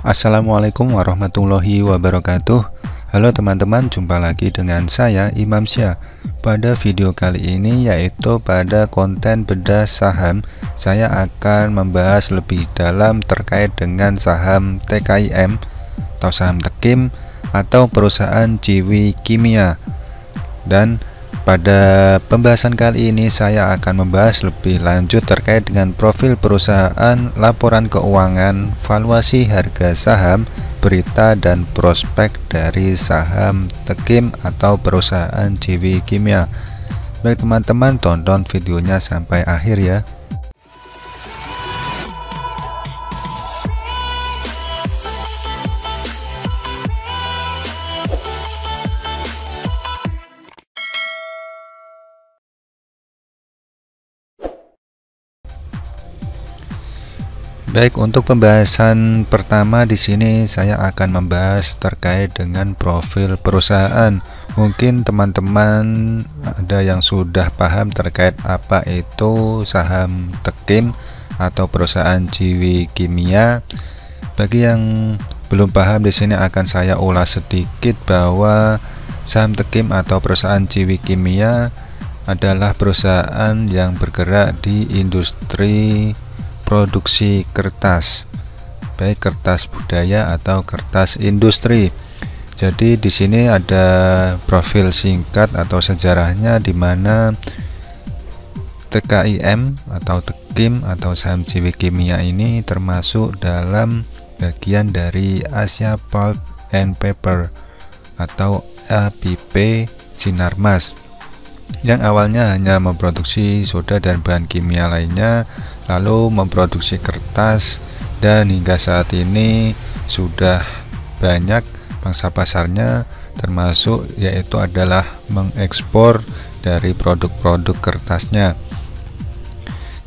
Assalamualaikum warahmatullahi wabarakatuh. Halo teman-teman, jumpa lagi dengan saya Imam Syah. Pada video kali ini, yaitu pada konten bedah saham, saya akan membahas lebih dalam terkait dengan saham TKIM atau saham Tekim atau perusahaan Ciwi Kimia. Dan pada pembahasan kali ini saya akan membahas lebih lanjut terkait dengan profil perusahaan, laporan keuangan, valuasi harga saham, berita dan prospek dari saham Tekim atau perusahaan Ciwi Kimia. Baik teman-teman, tonton videonya sampai akhir ya. Baik, untuk pembahasan pertama di sini saya akan membahas terkait dengan profil perusahaan. Mungkin teman-teman ada yang sudah paham terkait apa itu saham Tekim atau perusahaan Ciwi Kimia. Bagi yang belum paham, di sini akan saya ulas sedikit bahwa saham Tekim atau perusahaan Ciwi Kimia adalah perusahaan yang bergerak di industri produksi kertas, baik kertas budaya atau kertas industri. Jadi di sini ada profil singkat atau sejarahnya, di mana TKIM atau Tekim atau saham Ciwi Kimia ini termasuk dalam bagian dari Asia Pulp and Paper atau APP Sinarmas, yang awalnya hanya memproduksi soda dan bahan kimia lainnya, lalu memproduksi kertas, dan hingga saat ini sudah banyak pangsa pasarnya, termasuk yaitu adalah mengekspor dari produk-produk kertasnya.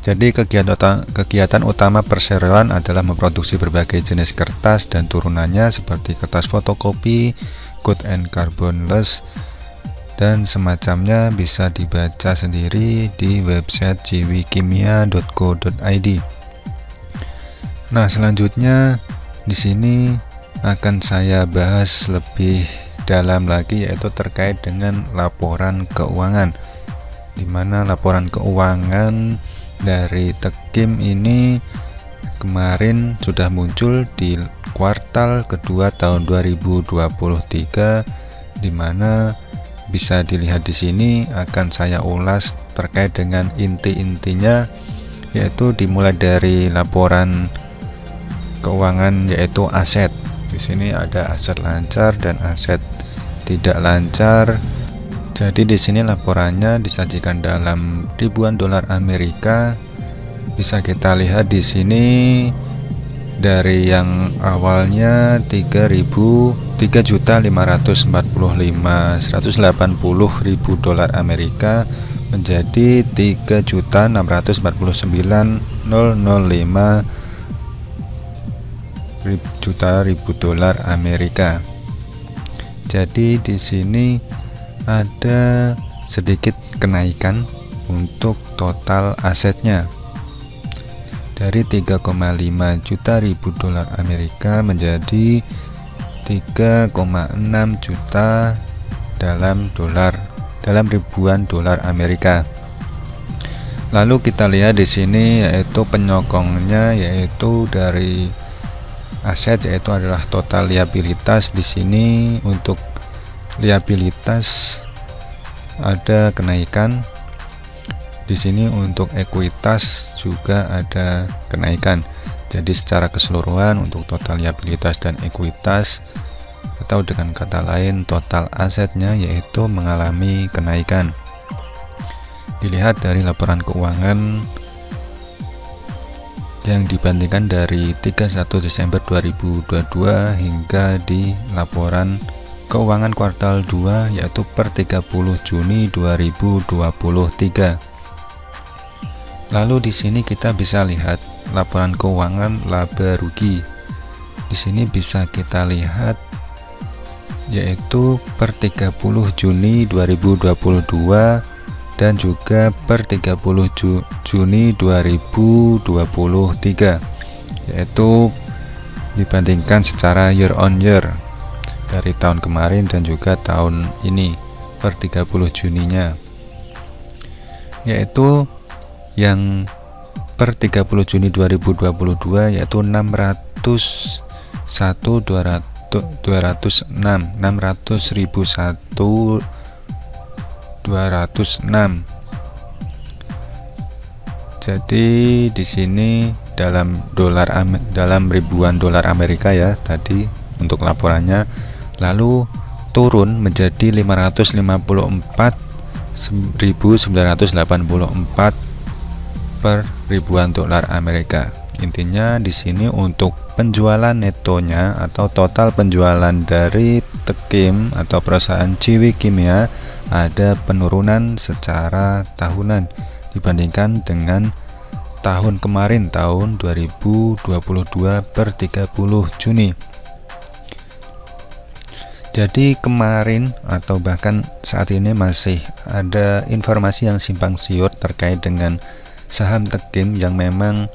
Jadi kegiatan utama perseroan adalah memproduksi berbagai jenis kertas dan turunannya seperti kertas fotokopi, good and carbonless, dan semacamnya. Bisa dibaca sendiri di website ciwikimia.co.id. Nah, selanjutnya di sini akan saya bahas lebih dalam lagi, yaitu terkait dengan laporan keuangan, di mana laporan keuangan dari Tekim ini kemarin sudah muncul di kuartal kedua tahun 2023, di mana bisa dilihat di sini. Akan saya ulas terkait dengan inti-intinya, yaitu dimulai dari laporan keuangan yaitu aset. Di sini ada aset lancar dan aset tidak lancar. Jadi di sini laporannya disajikan dalam ribuan dolar Amerika. Bisa kita lihat di sini dari yang awalnya 3.545.180.000 dolar Amerika menjadi 3.649.005 ribu dolar Amerika. Jadi di sini ada sedikit kenaikan untuk total asetnya, dari 3,5 juta ribu dolar Amerika menjadi 3,6 juta dalam ribuan dolar Amerika. Lalu kita lihat di sini yaitu penyokongnya, yaitu dari aset, yaitu adalah total liabilitas. Di sini untuk liabilitas ada kenaikan. Di sini untuk ekuitas juga ada kenaikan. Jadi secara keseluruhan untuk total liabilitas dan ekuitas, atau dengan kata lain total asetnya, yaitu mengalami kenaikan. Dilihat dari laporan keuangan yang dibandingkan dari 31 Desember 2022 hingga di laporan keuangan kuartal 2, yaitu per 30 Juni 2023. Lalu di sini kita bisa lihat laporan keuangan laba rugi. Di sini bisa kita lihat yaitu per 30 Juni 2022 dan juga per 30 Juni 2023, yaitu dibandingkan secara year on year dari tahun kemarin dan juga tahun ini per 30 Juninya, yaitu yang per 30 Juni 2022 yaitu 600.001 206. Jadi di sini dalam ribuan dolar Amerika ya tadi untuk laporannya, lalu turun menjadi 554.984 per ribuan dolar Amerika. Intinya di sini untuk penjualan netonya atau total penjualan dari Tekim atau perusahaan Jiwi Kimia ada penurunan secara tahunan dibandingkan dengan tahun kemarin, tahun 2022 per 30 Juni. Jadi kemarin atau bahkan saat ini masih ada informasi yang simpang siur terkait dengan saham Tekim yang memang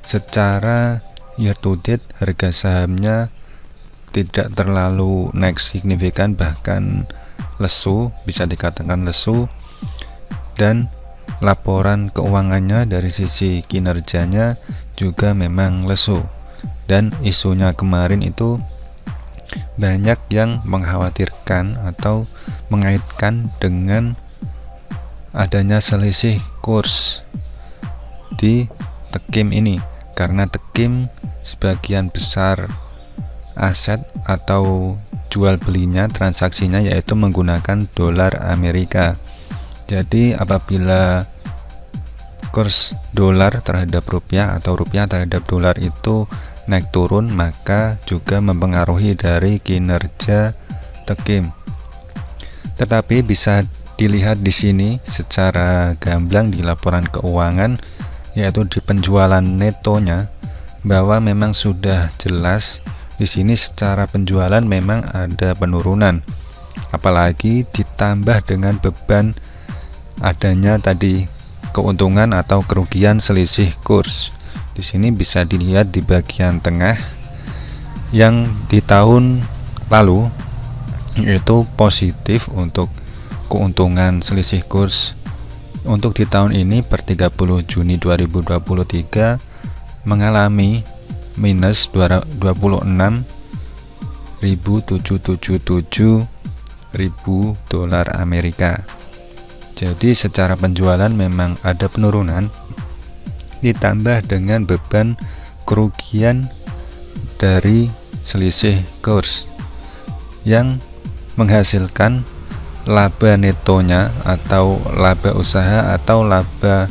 secara year to date harga sahamnya tidak terlalu naik signifikan, bahkan lesu, bisa dikatakan lesu, dan laporan keuangannya dari sisi kinerjanya juga memang lesu. Dan isunya kemarin itu banyak yang mengkhawatirkan atau mengaitkan dengan adanya selisih kurs di Tekim ini, karena Tekim sebagian besar aset atau jual belinya, transaksinya yaitu menggunakan dolar Amerika. Jadi apabila kurs dolar terhadap rupiah atau rupiah terhadap dolar itu naik turun, maka juga mempengaruhi dari kinerja Tekim. Tetapi bisa dilihat di sini secara gamblang di laporan keuangan, yaitu di penjualan netonya, bahwa memang sudah jelas di sini secara penjualan memang ada penurunan, apalagi ditambah dengan beban adanya tadi keuntungan atau kerugian selisih kurs. Di sini bisa dilihat di bagian tengah yang di tahun lalu yaitu positif untuk keuntungan selisih kurs. Untuk di tahun ini per 30 Juni 2023 mengalami minus 26.777 ribu dolar Amerika. Jadi secara penjualan memang ada penurunan, ditambah dengan beban kerugian dari selisih kurs yang menghasilkan laba netonya atau laba usaha atau laba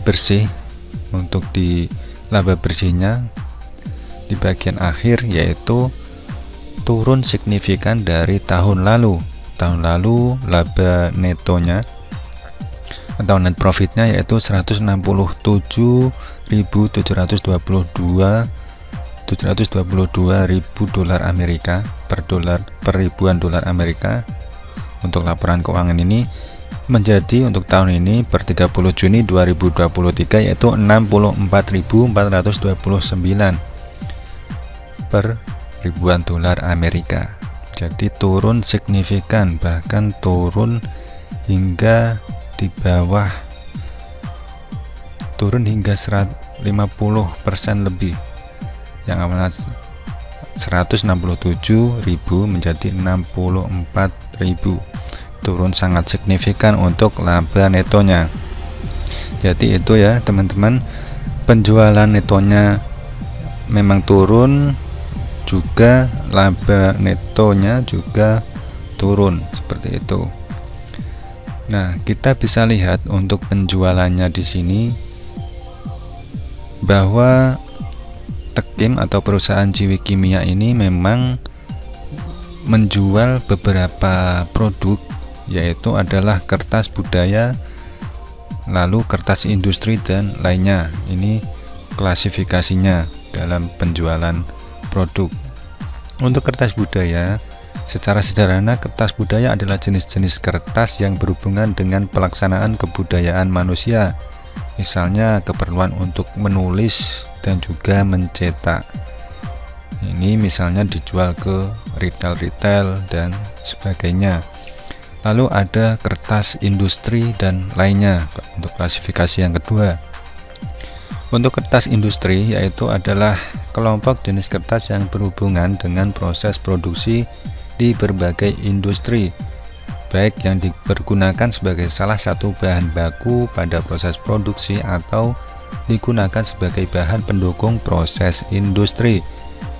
bersih. Untuk di laba bersihnya di bagian akhir yaitu turun signifikan dari tahun lalu. Tahun lalu laba netonya atau net profitnya yaitu 167.722 ribu dolar Amerika per ribuan dolar Amerika. Untuk laporan keuangan ini menjadi untuk tahun ini per 30 Juni 2023 yaitu 64.429 per ribuan dolar Amerika. Jadi turun signifikan, bahkan turun hingga di bawah, turun hingga 50% lebih, yang awalnya 167.000 menjadi 64.000, turun sangat signifikan untuk laba netonya. Jadi itu ya teman-teman, penjualan netonya memang turun, juga laba netonya juga turun seperti itu. Nah, kita bisa lihat untuk penjualannya di sini bahwa Tekim atau perusahaan Jiwi Kimia ini memang menjual beberapa produk, yaitu adalah kertas budaya, lalu kertas industri dan lainnya. Ini klasifikasinya dalam penjualan produk. Untuk kertas budaya, secara sederhana kertas budaya adalah jenis-jenis kertas yang berhubungan dengan pelaksanaan kebudayaan manusia, misalnya keperluan untuk menulis dan juga mencetak. Ini misalnya dijual ke retail dan sebagainya. Lalu ada kertas industri dan lainnya untuk klasifikasi yang kedua. Untuk kertas industri yaitu adalah kelompok jenis kertas yang berhubungan dengan proses produksi di berbagai industri, baik yang dipergunakan sebagai salah satu bahan baku pada proses produksi atau digunakan sebagai bahan pendukung proses industri,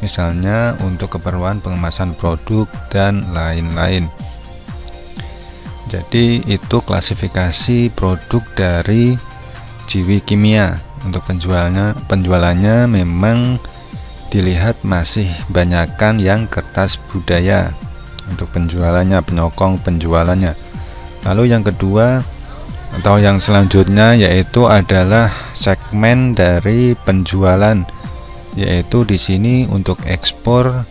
misalnya untuk keperluan pengemasan produk dan lain-lain. Jadi itu klasifikasi produk dari Jiwi Kimia. Untuk penjualannya memang dilihat masih banyakkan yang kertas budaya untuk penjualannya, penyokong penjualannya. Lalu yang kedua atau yang selanjutnya yaitu adalah segmen dari penjualan, yaitu di sini untuk ekspor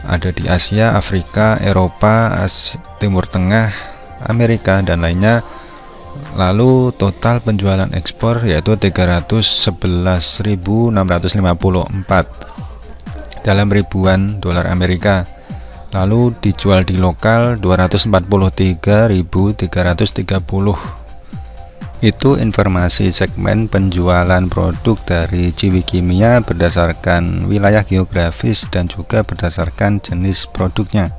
ada di Asia, Afrika, Eropa, Timur Tengah, Amerika dan lainnya. Lalu total penjualan ekspor yaitu 311.654 dalam ribuan dolar Amerika. Lalu dijual di lokal 243.330. Itu informasi segmen penjualan produk dari Jiwi Kimia berdasarkan wilayah geografis dan juga berdasarkan jenis produknya.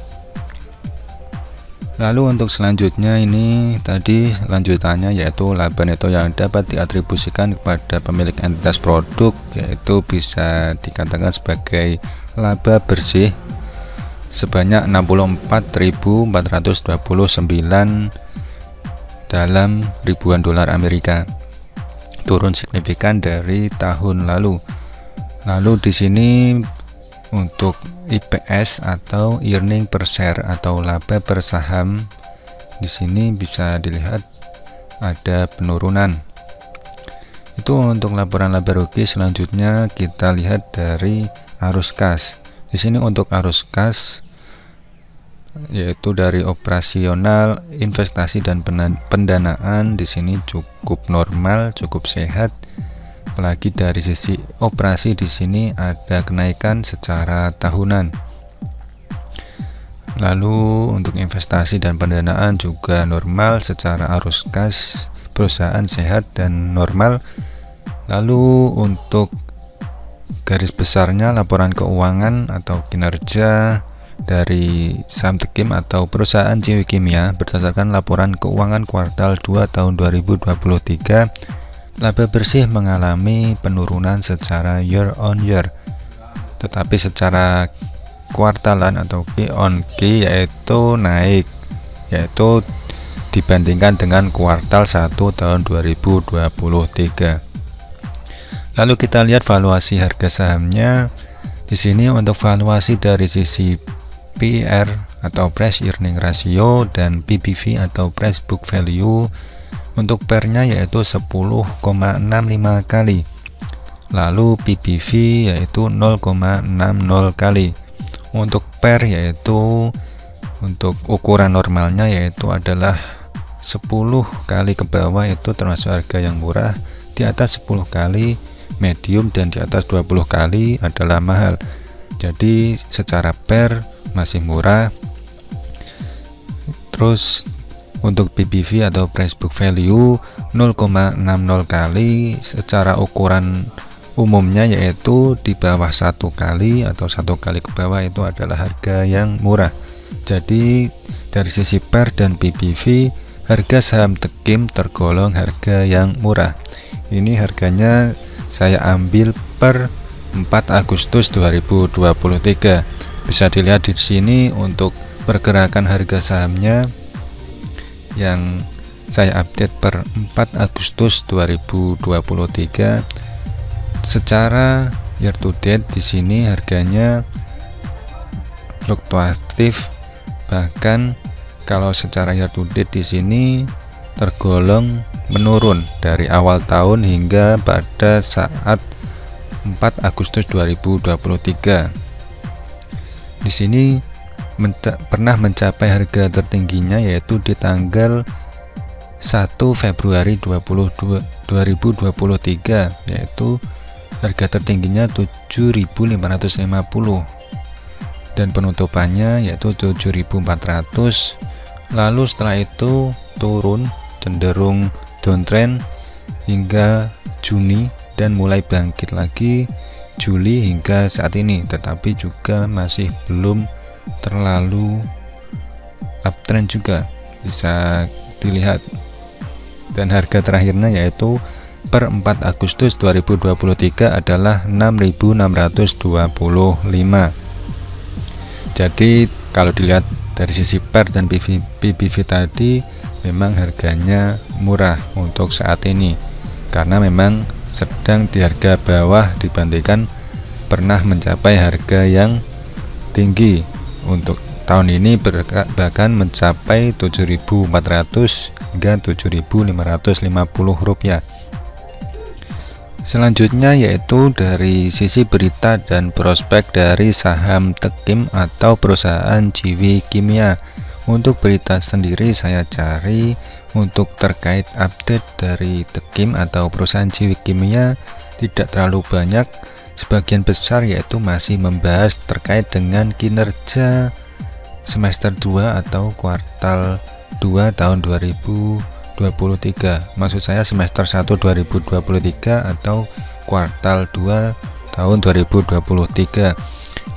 Lalu untuk selanjutnya ini tadi lanjutannya yaitu laba neto yang dapat diatribusikan kepada pemilik entitas produk, yaitu bisa dikatakan sebagai laba bersih sebanyak 64.429 dalam ribuan dolar Amerika, turun signifikan dari tahun lalu. Lalu di sini untuk EPS atau earning per share atau laba per saham, di sini bisa dilihat ada penurunan. Itu untuk laporan laba rugi. Selanjutnya kita lihat dari arus kas. Di sini untuk arus kas yaitu dari operasional, investasi dan pendanaan, di sini cukup normal, cukup sehat. Apalagi dari sisi operasi di sini ada kenaikan secara tahunan. Lalu untuk investasi dan pendanaan juga normal secara arus kas, perusahaan sehat dan normal. Lalu untuk garis besarnya laporan keuangan atau kinerja dari saham Tekim atau perusahaan Jiwi Kimia berdasarkan laporan keuangan kuartal 2 tahun 2023, laba bersih mengalami penurunan secara year on year, tetapi secara kuartalan atau Q on Q yaitu naik, yaitu dibandingkan dengan kuartal 1 tahun 2023. Lalu kita lihat valuasi harga sahamnya. Di sini untuk valuasi dari sisi PER atau Price Earning Ratio dan PBV atau Price Book Value, untuk PER-nya yaitu 10,65 kali. Lalu PBV yaitu 0,60 kali. Untuk PER yaitu untuk ukuran normalnya yaitu adalah 10 kali ke bawah itu termasuk harga yang murah, di atas 10 kali medium dan di atas 20 kali adalah mahal. Jadi secara PER masih murah. Terus untuk PBV atau Price Book Value 0,60 kali, secara ukuran umumnya yaitu di bawah 1 kali atau 1 kali ke bawah itu adalah harga yang murah. Jadi dari sisi PER dan PBV, harga saham Tekim tergolong harga yang murah. Ini harganya saya ambil per 4 Agustus 2023. Bisa dilihat di sini untuk pergerakan harga sahamnya yang saya update per 4 Agustus 2023. Secara year to date di sini harganya fluktuatif, bahkan kalau secara year to date di sini tergolong menurun dari awal tahun hingga pada saat 4 Agustus 2023. Di sini pernah mencapai harga tertingginya yaitu di tanggal 1 Februari 2023, yaitu harga tertingginya 7.550 dan penutupannya yaitu 7.400. Lalu setelah itu turun cenderung downtrend hingga Juni dan mulai bangkit lagi Juli hingga saat ini, tetapi juga masih belum terlalu uptrend juga bisa dilihat. Dan harga terakhirnya yaitu per 4 Agustus 2023 adalah 6.625. Jadi kalau dilihat dari sisi PER dan PBV tadi memang harganya murah untuk saat ini, karena memang sedang di harga bawah dibandingkan pernah mencapai harga yang tinggi. Untuk tahun ini bahkan mencapai 7.400 hingga 7.550 rupiah. Selanjutnya yaitu dari sisi berita dan prospek dari saham Tekim atau perusahaan Jiwi Kimia. Untuk berita sendiri saya cari untuk terkait update dari Tekim atau perusahaan Jiwi Kimia tidak terlalu banyak. Sebagian besar yaitu masih membahas terkait dengan kinerja semester 2 atau kuartal 2 tahun 2023. Maksud saya semester 1 2023 atau kuartal 2 tahun 2023,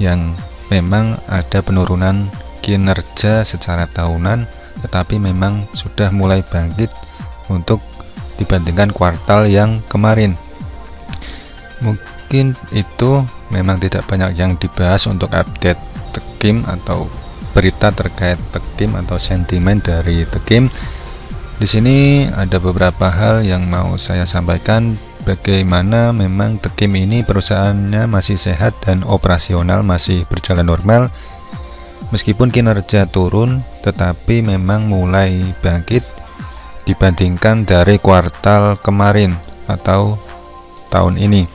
yang memang ada penurunan kinerja secara tahunan, tetapi memang sudah mulai bangkit untuk dibandingkan kuartal yang kemarin. Mungkin itu memang tidak banyak yang dibahas untuk update Tekim atau berita terkait Tekim atau sentimen dari Tekim. Di sini ada beberapa hal yang mau saya sampaikan, bagaimana memang Tekim ini perusahaannya masih sehat dan operasional masih berjalan normal. Meskipun kinerja turun, tetapi memang mulai bangkit dibandingkan dari kuartal kemarin atau tahun ini.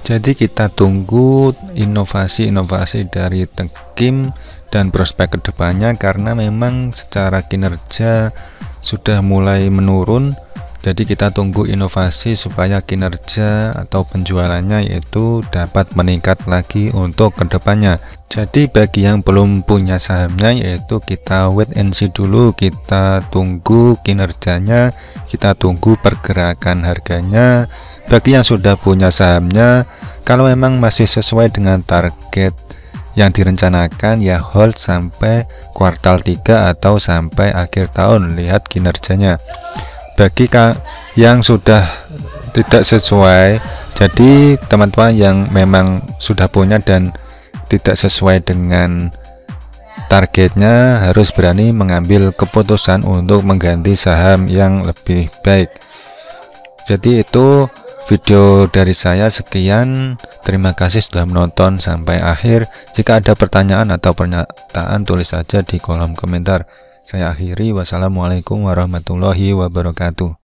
Jadi kita tunggu inovasi-inovasi dari Tekim dan prospek kedepannya, karena memang secara kinerja sudah mulai menurun. Jadi kita tunggu inovasi supaya kinerja atau penjualannya yaitu dapat meningkat lagi untuk kedepannya. Jadi bagi yang belum punya sahamnya yaitu kita wait and see dulu, kita tunggu kinerjanya, kita tunggu pergerakan harganya. Bagi yang sudah punya sahamnya, kalau memang masih sesuai dengan target yang direncanakan ya hold sampai kuartal 3 atau sampai akhir tahun, lihat kinerjanya. Bagi yang sudah tidak sesuai, jadi teman-teman yang memang sudah punya dan tidak sesuai dengan targetnya harus berani mengambil keputusan untuk mengganti saham yang lebih baik. Jadi itu video dari saya, sekian. Terima kasih sudah menonton sampai akhir. Jika ada pertanyaan atau pernyataan, tulis saja di kolom komentar. Saya akhiri, wassalamualaikum warahmatullahi wabarakatuh.